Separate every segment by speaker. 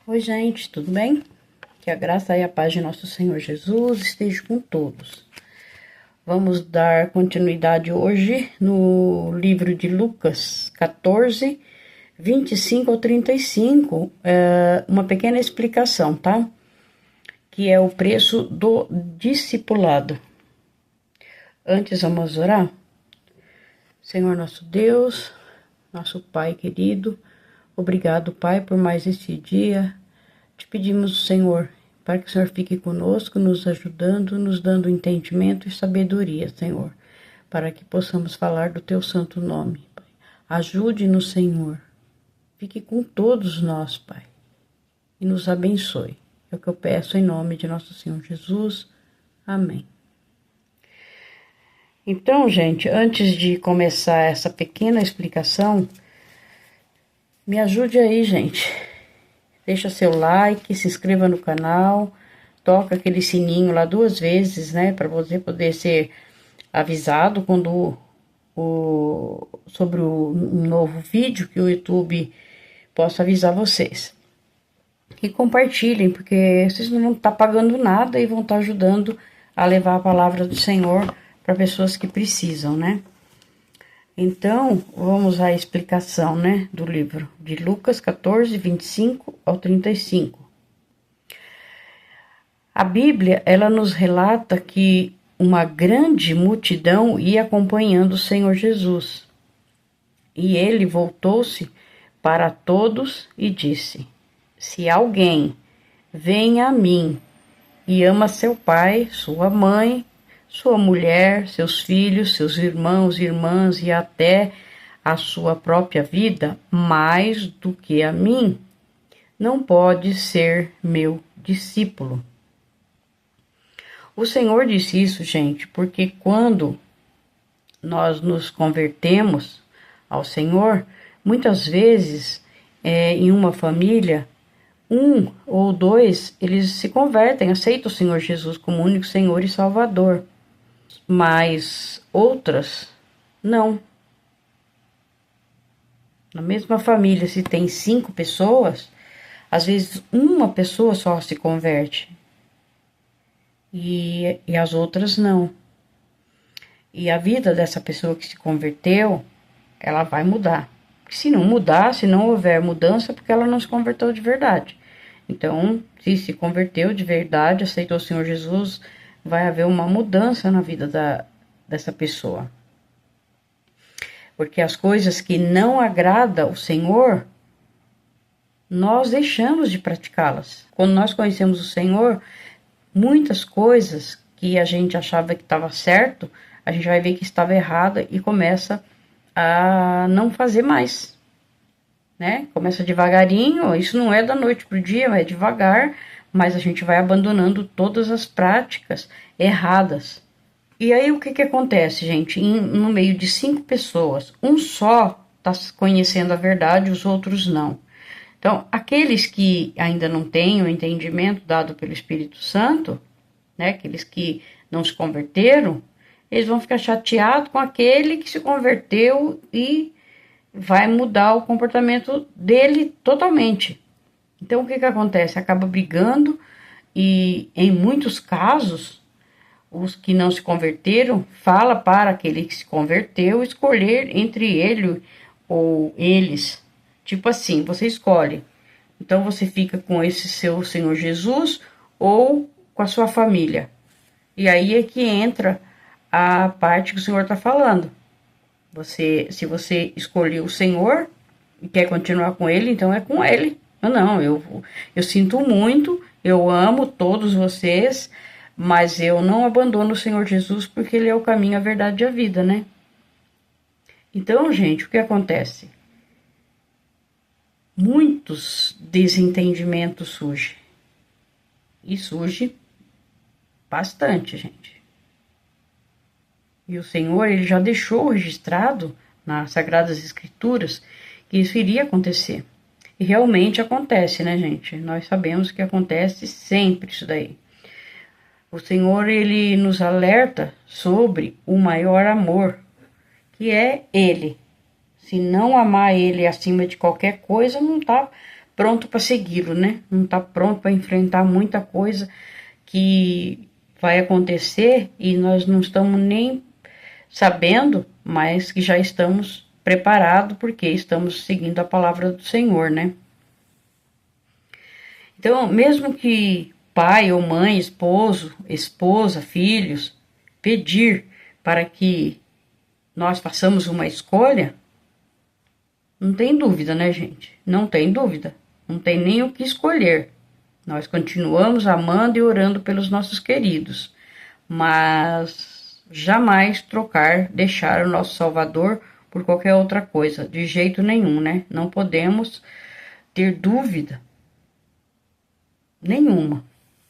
Speaker 1: Oi, gente, tudo bem? Que a graça e a paz de nosso Senhor Jesus esteja com todos. Vamos dar continuidade hoje no livro de Lucas 14, 25 ao 35, uma pequena explicação, tá? Que é o preço do discipulado. Antes vamos orar? Senhor nosso Deus, nosso Pai querido, obrigado, Pai, por mais esse dia. Te pedimos, Senhor, para que o Senhor fique conosco, nos ajudando, nos dando entendimento e sabedoria, Senhor, para que possamos falar do Teu santo nome, Pai. Ajude-nos, Senhor. Fique com todos nós, Pai, e nos abençoe. É o que eu peço em nome de nosso Senhor Jesus. Amém. Então, gente, antes de começar essa pequena explicação, me ajude aí, gente. Deixa seu like, se inscreva no canal, toca aquele sininho lá 2 vezes, né? Para você poder ser avisado quando sobre um novo vídeo que o YouTube possa avisar vocês. E compartilhem, porque vocês não vão estar pagando nada e vão estar ajudando a levar a palavra do Senhor para pessoas que precisam, né? Então, vamos à explicação, né, do livro de Lucas 14, 25 ao 35. A Bíblia, ela nos relata que uma grande multidão ia acompanhando o Senhor Jesus. E ele voltou-se para todos e disse: Se alguém vem a mim e ama seu pai, sua mãe, sua mulher, seus filhos, seus irmãos e irmãs e até a sua própria vida, mais do que a mim, não pode ser meu discípulo. O Senhor disse isso, gente, porque quando nós nos convertemos ao Senhor, muitas vezes em uma família, 1 ou 2, eles se convertem, aceitam o Senhor Jesus como único Senhor e Salvador. Mas outras, não. Na mesma família, se tem 5 pessoas, às vezes uma pessoa só se converte. E as outras não. E a vida dessa pessoa que se converteu, ela vai mudar. Se não mudar, se não houver mudança, porque ela não se converteu de verdade. Então, se converteu de verdade, aceitou o Senhor Jesus, vai haver uma mudança na vida dessa pessoa. Porque as coisas que não agradam o Senhor, nós deixamos de praticá-las. Quando nós conhecemos o Senhor, muitas coisas que a gente achava que estava certo, a gente vai ver que estava errada e começa a não fazer mais, né? Começa devagarinho, isso não é da noite pro dia, é devagar, mas a gente vai abandonando todas as práticas erradas. E aí o que acontece, gente? No meio de 5 pessoas, um só está conhecendo a verdade, os outros não. Então, aqueles que ainda não têm o entendimento dado pelo Espírito Santo, né, aqueles que não se converteram, eles vão ficar chateados com aquele que se converteu e vai mudar o comportamento dele totalmente. Então, o que acontece? Acaba brigando e, em muitos casos, os que não se converteram, fala para aquele que se converteu escolher entre ele ou eles. Tipo assim, você escolhe. Então você fica com esse seu Senhor Jesus ou com a sua família. E aí é que entra a parte que o Senhor está falando. Se você escolheu o Senhor e quer continuar com ele, então é com ele. Não, eu sinto muito, eu amo todos vocês, mas eu não abandono o Senhor Jesus porque ele é o caminho, a verdade e a vida, né? Então, gente, o que acontece? Muitos desentendimentos surgem. E surge bastante, gente. E o Senhor, ele já deixou registrado nas Sagradas Escrituras que isso iria acontecer. E realmente acontece, né, gente? Nós sabemos que acontece sempre isso daí. O Senhor, ele nos alerta sobre o maior amor, que é Ele. Se não amar Ele acima de qualquer coisa, não está pronto para segui-lo, né? Não está pronto para enfrentar muita coisa que vai acontecer e nós não estamos nem sabendo, mas que já estamos preparados porque estamos seguindo a palavra do Senhor, né? Então, mesmo que pai ou mãe, esposo, esposa, filhos, pedir para que nós façamos uma escolha, não tem dúvida, né, gente? Não tem dúvida. Não tem nem o que escolher. Nós continuamos amando e orando pelos nossos queridos, mas jamais trocar, deixar o nosso Salvador por qualquer outra coisa, de jeito nenhum, né? Não podemos ter dúvida nenhuma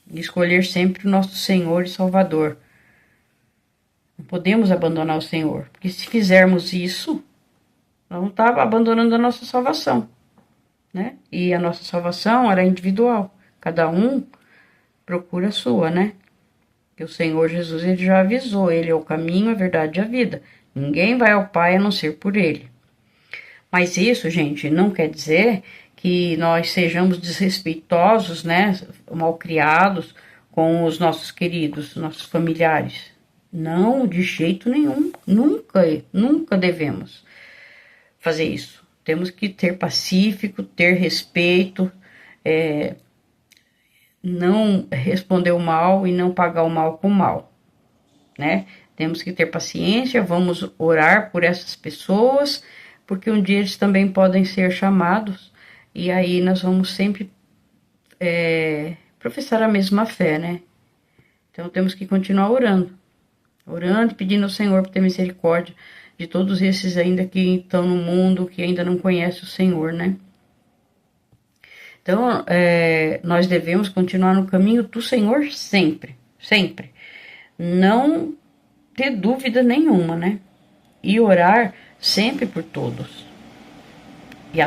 Speaker 1: de escolher sempre o nosso Senhor e Salvador. Não podemos abandonar o Senhor, porque se fizermos isso, nós não estamos abandonando a nossa salvação, né? E a nossa salvação era individual. Cada um procura a sua, né? Que o Senhor Jesus, ele já avisou, ele é o caminho, a verdade e a vida. Ninguém vai ao Pai a não ser por ele. Mas isso, gente, não quer dizer que nós sejamos desrespeitosos, né? Malcriados com os nossos queridos, nossos familiares. Não, de jeito nenhum. Nunca devemos fazer isso. Temos que ter pacífico, ter respeito, não responder o mal e não pagar o mal com o mal, né? Temos que ter paciência, vamos orar por essas pessoas, porque um dia eles também podem ser chamados, e aí nós vamos sempre professar a mesma fé, né? Então temos que continuar orando e pedindo ao Senhor por ter misericórdia de todos esses ainda que estão no mundo, que ainda não conhecem o Senhor, né? Então, nós devemos continuar no caminho do Senhor sempre, sempre. Não ter dúvida nenhuma, né? E orar sempre por todos. E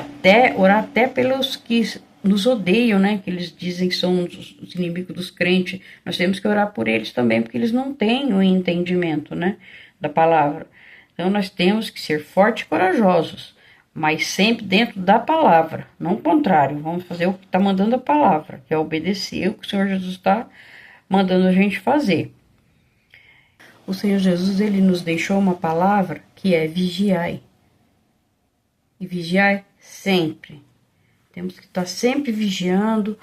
Speaker 1: orar até pelos que nos odeiam, né? Que eles dizem que são os inimigos dos crentes. Nós temos que orar por eles também, porque eles não têm o entendimento, né? Da palavra. Então, nós temos que ser fortes e corajosos, mas sempre dentro da palavra, não o contrário. Vamos fazer o que está mandando a palavra, que é obedecer o que o Senhor Jesus está mandando a gente fazer. O Senhor Jesus, ele nos deixou uma palavra que é vigiai. E vigiai sempre. Temos que estar sempre vigiando.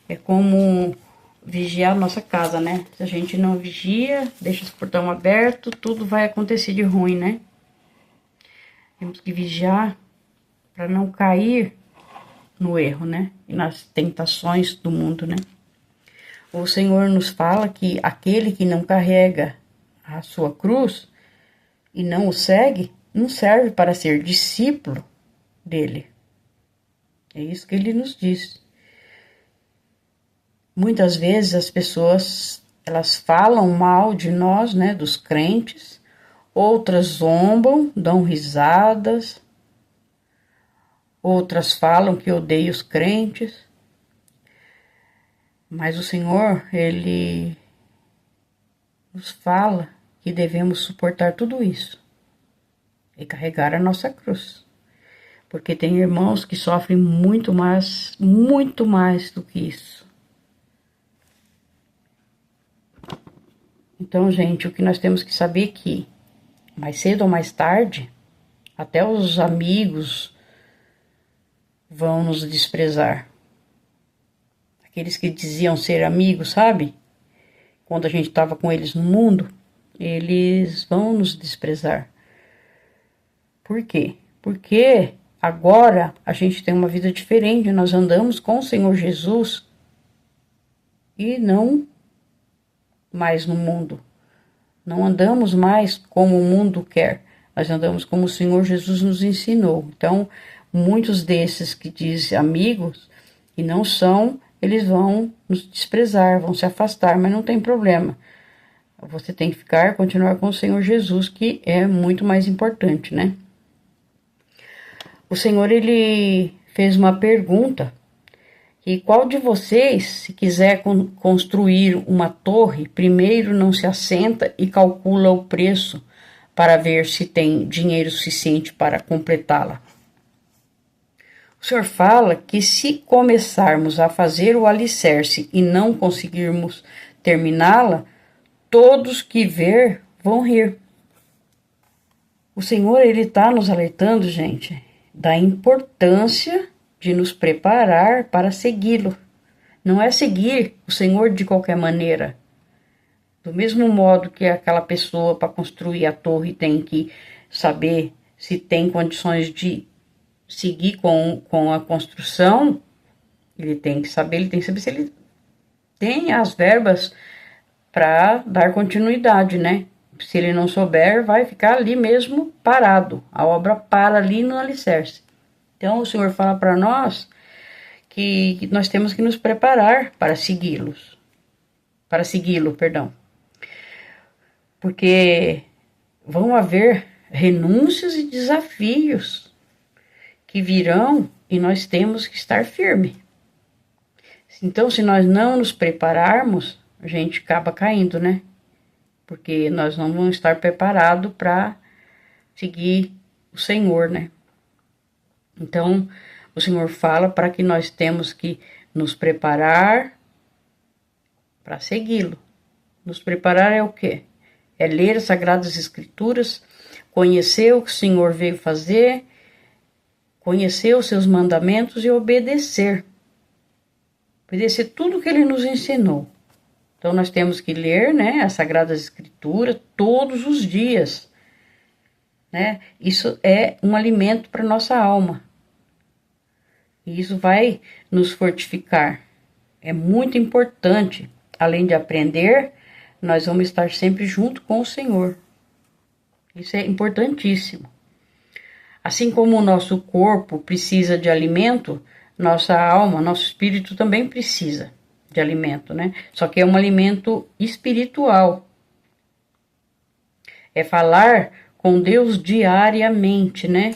Speaker 1: É como vigiar a nossa casa, né? Se a gente não vigia, deixa o portão aberto, tudo vai acontecer de ruim, né? Temos que vigiar para não cair no erro, né? E nas tentações do mundo, né? O Senhor nos fala que aquele que não carrega a sua cruz e não o segue, não serve para ser discípulo dele. É isso que ele nos diz. Muitas vezes as pessoas, elas falam mal de nós, né, dos crentes, outras zombam, dão risadas, outras falam que odeiam os crentes, mas o Senhor, ele nos fala que devemos suportar tudo isso e carregar a nossa cruz, porque tem irmãos que sofrem muito mais do que isso. Então, gente, o que nós temos que saber é que, mais cedo ou mais tarde, até os amigos vão nos desprezar. Aqueles que diziam ser amigos, sabe? Quando a gente estava com eles no mundo, eles vão nos desprezar. Por quê? Porque agora a gente tem uma vida diferente, nós andamos com o Senhor Jesus e não mais no mundo. Não andamos mais como o mundo quer. Nós andamos como o Senhor Jesus nos ensinou. Então, muitos desses que dizem amigos e não são, eles vão nos desprezar, vão se afastar, mas não tem problema. Você tem que continuar com o Senhor Jesus, que é muito mais importante, né? O Senhor, ele fez uma pergunta. E qual de vocês, se quiser construir uma torre, primeiro não se assenta e calcula o preço para ver se tem dinheiro suficiente para completá-la? O O Senhor fala que se começarmos a fazer o alicerce e não conseguirmos terminá-la, todos que ver vão rir. O Senhor, Ele está nos alertando, gente, da importância de nos preparar para segui-lo. Não é seguir o Senhor de qualquer maneira. Do mesmo modo que aquela pessoa, para construir a torre, tem que saber se tem condições de seguir com a construção, ele tem que saber se ele tem as verbas para dar continuidade, né? Se ele não souber, vai ficar ali mesmo parado. A obra para ali no alicerce. Então, o Senhor fala para nós que nós temos que nos preparar para segui-lo, perdão. Porque vão haver renúncias e desafios que virão e nós temos que estar firme. Então, se nós não nos prepararmos, a gente acaba caindo, né? Porque nós não vamos estar preparados para seguir o Senhor, né? Então, o Senhor fala para que nós temos que nos preparar para segui-lo. Nos preparar é o quê? É ler as Sagradas Escrituras, conhecer o que o Senhor veio fazer, conhecer os seus mandamentos e obedecer. Obedecer tudo que ele nos ensinou. Então, nós temos que ler, né, as Sagradas Escrituras todos os dias, né? Isso é um alimento para nossa alma. E isso vai nos fortificar. É muito importante. Além de aprender, nós vamos estar sempre junto com o Senhor. Isso é importantíssimo. Assim como o nosso corpo precisa de alimento, nossa alma, nosso espírito também precisa de alimento, né? Só que é um alimento espiritual. É falar com Deus diariamente, né?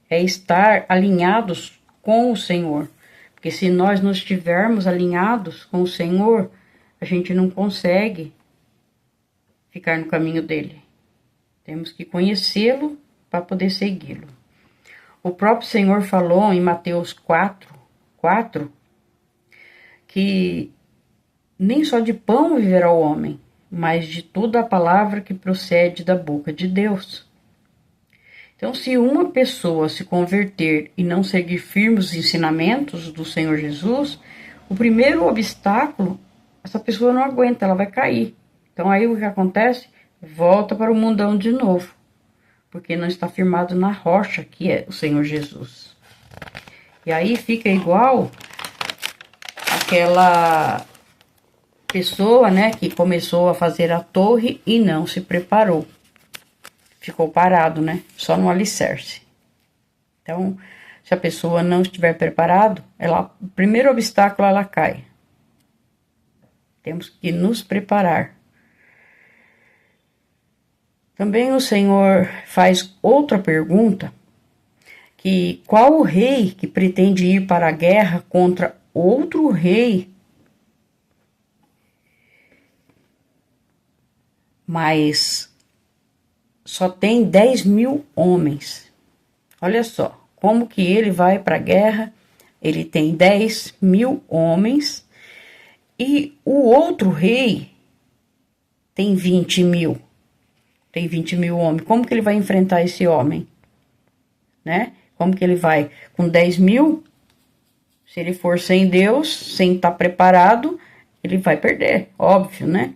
Speaker 1: É estar alinhados com o Senhor. Porque se nós não estivermos alinhados com o Senhor, a gente não consegue ficar no caminho dele. Temos que conhecê-lo para poder segui-lo. O próprio Senhor falou em Mateus 4, que nem só de pão viverá o homem, mas de toda a palavra que procede da boca de Deus. Então, se uma pessoa se converter e não seguir firmes os ensinamentos do Senhor Jesus, o primeiro obstáculo, essa pessoa não aguenta, ela vai cair. Então, aí o que acontece? Volta para o mundão de novo, porque não está firmado na rocha, que é o Senhor Jesus. E aí fica igual aquela pessoa, né, que começou a fazer a torre e não se preparou. Ficou parado, né, só no alicerce. Então, se a pessoa não estiver preparado, o primeiro obstáculo ela cai. Temos que nos preparar. Também o Senhor faz outra pergunta, que qual o rei que pretende ir para a guerra contra outro rei, mas só tem 10.000 homens. Olha só, como que ele vai para a guerra, ele tem 10.000 homens, e o outro rei tem 20.000. Tem 20.000 homens. Como que ele vai enfrentar esse homem? Né? Como que ele vai? Com 10.000, se ele for sem Deus, sem estar preparado, ele vai perder, óbvio, né?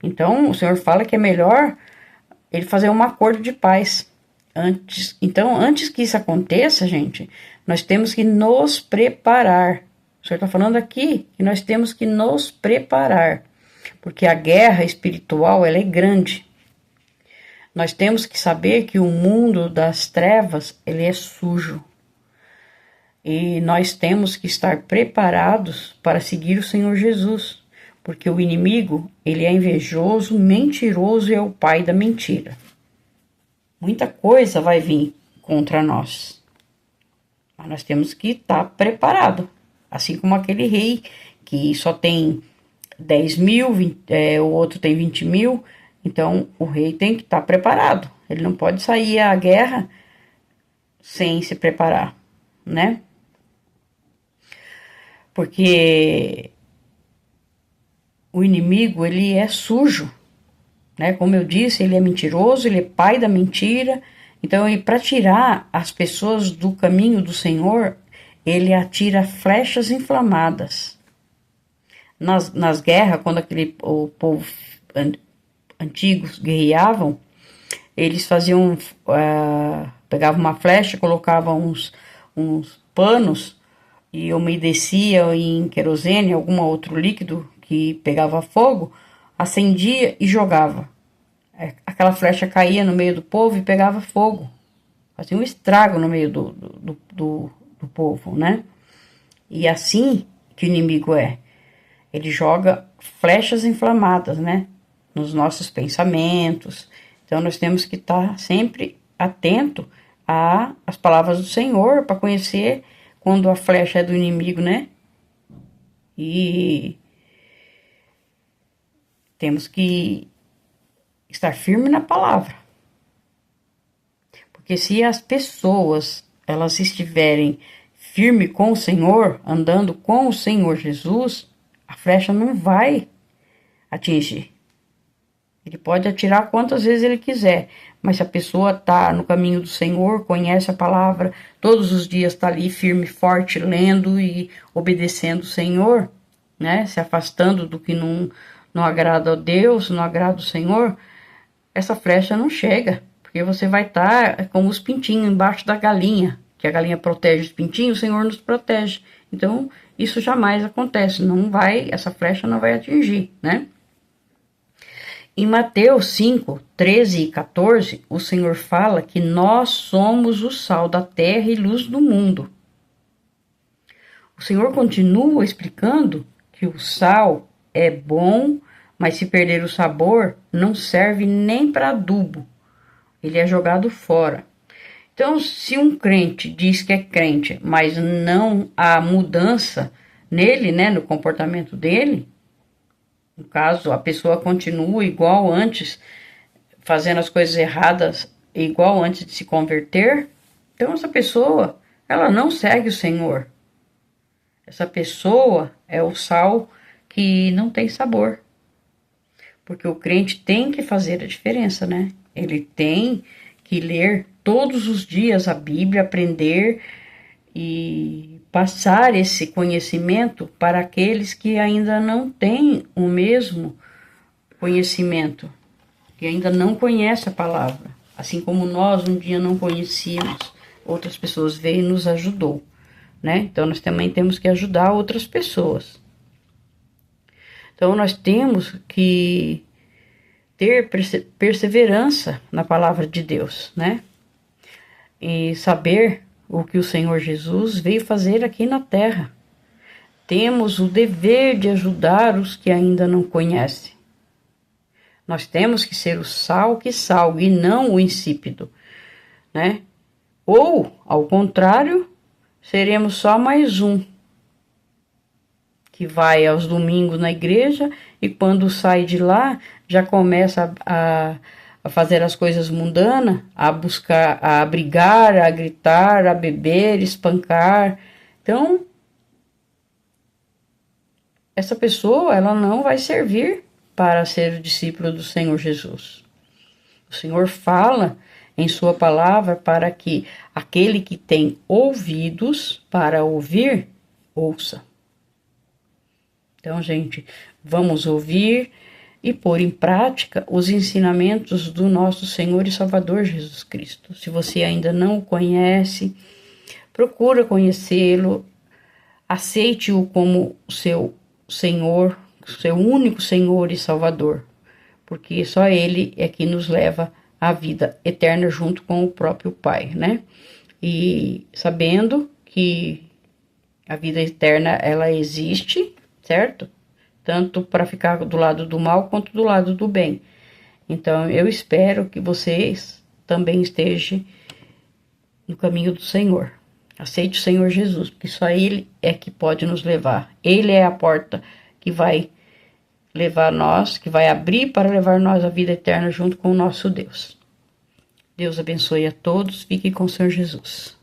Speaker 1: Então, o Senhor fala que é melhor ele fazer um acordo de paz. Antes que isso aconteça, gente, nós temos que nos preparar. O Senhor está falando aqui que nós temos que nos preparar, porque a guerra espiritual, ela é grande. Nós temos que saber que o mundo das trevas, ele é sujo. E nós temos que estar preparados para seguir o Senhor Jesus, porque o inimigo, ele é invejoso, mentiroso e é o pai da mentira. Muita coisa vai vir contra nós, mas nós temos que estar preparado, assim como aquele rei que só tem 10.000, o outro tem 20.000, então o rei tem que estar preparado, ele não pode sair à guerra sem se preparar, né? Porque o inimigo, ele é sujo, né? Como eu disse, ele é mentiroso, ele é pai da mentira. Então, para tirar as pessoas do caminho do Senhor, ele atira flechas inflamadas. Nas guerras, quando o povo antigos guerreavam, eles faziam, pegavam uma flecha, colocavam uns panos e umedecia em querosene, algum outro líquido que pegava fogo, acendia e jogava. Aquela flecha caía no meio do povo e pegava fogo. Fazia um estrago no meio do povo, né? E assim que o inimigo é. Ele joga flechas inflamadas, né? Nos nossos pensamentos. Então, nós temos que estar sempre atento às palavras do Senhor para conhecer quando a flecha é do inimigo, né? E temos que estar firme na palavra. Porque se as pessoas, elas estiverem firme com o Senhor, andando com o Senhor Jesus, a flecha não vai atingir. Ele pode atirar quantas vezes ele quiser, mas se a pessoa está no caminho do Senhor, conhece a palavra, todos os dias está ali firme, forte, lendo e obedecendo o Senhor, né? Se afastando do que não agrada a Deus, não agrada o Senhor, essa flecha não chega, porque você vai estar como os pintinhos embaixo da galinha, que a galinha protege os pintinhos, o Senhor nos protege. Então, isso jamais acontece, essa flecha não vai atingir, né? Em Mateus 5, 13 e 14, o Senhor fala que nós somos o sal da terra e luz do mundo. O Senhor continua explicando que o sal é bom, mas se perder o sabor, não serve nem para adubo. Ele é jogado fora. Então, se um crente diz que é crente, mas não há mudança nele, né, no comportamento dele, no caso, a pessoa continua igual antes, fazendo as coisas erradas, igual antes de se converter, então essa pessoa, ela não segue o Senhor. Essa pessoa é o sal que não tem sabor. Porque o crente tem que fazer a diferença, né? Ele tem que ler todos os dias a Bíblia, aprender e passar esse conhecimento para aqueles que ainda não têm o mesmo conhecimento, que ainda não conhecem a palavra. Assim como nós um dia não conhecíamos, outras pessoas veio e nos ajudou, né? Então, nós também temos que ajudar outras pessoas. Então, nós temos que ter perseverança na palavra de Deus, né? E saber o que o Senhor Jesus veio fazer aqui na terra. Temos o dever de ajudar os que ainda não conhecem. Nós temos que ser o sal que salga e não o insípido, né? Ou, ao contrário, seremos só mais um que vai aos domingos na igreja e quando sai de lá já começa a fazer as coisas mundanas, a buscar, a brigar, a gritar, a beber, espancar. Então, essa pessoa, ela não vai servir para ser o discípulo do Senhor Jesus. O Senhor fala em sua palavra para que aquele que tem ouvidos para ouvir, ouça. Então, gente, vamos ouvir e pôr em prática os ensinamentos do nosso Senhor e Salvador Jesus Cristo. Se você ainda não o conhece, procura conhecê-lo, aceite-o como seu Senhor, seu único Senhor e Salvador, porque só Ele é que nos leva à vida eterna junto com o próprio Pai, né? E sabendo que a vida eterna, ela existe, certo? Tanto para ficar do lado do mal quanto do lado do bem. Então, eu espero que vocês também estejam no caminho do Senhor. Aceite o Senhor Jesus, porque só Ele é que pode nos levar. Ele é a porta que vai levar nós, que vai abrir para levar nós à vida eterna junto com o nosso Deus. Deus abençoe a todos. Fiquem com o Senhor Jesus.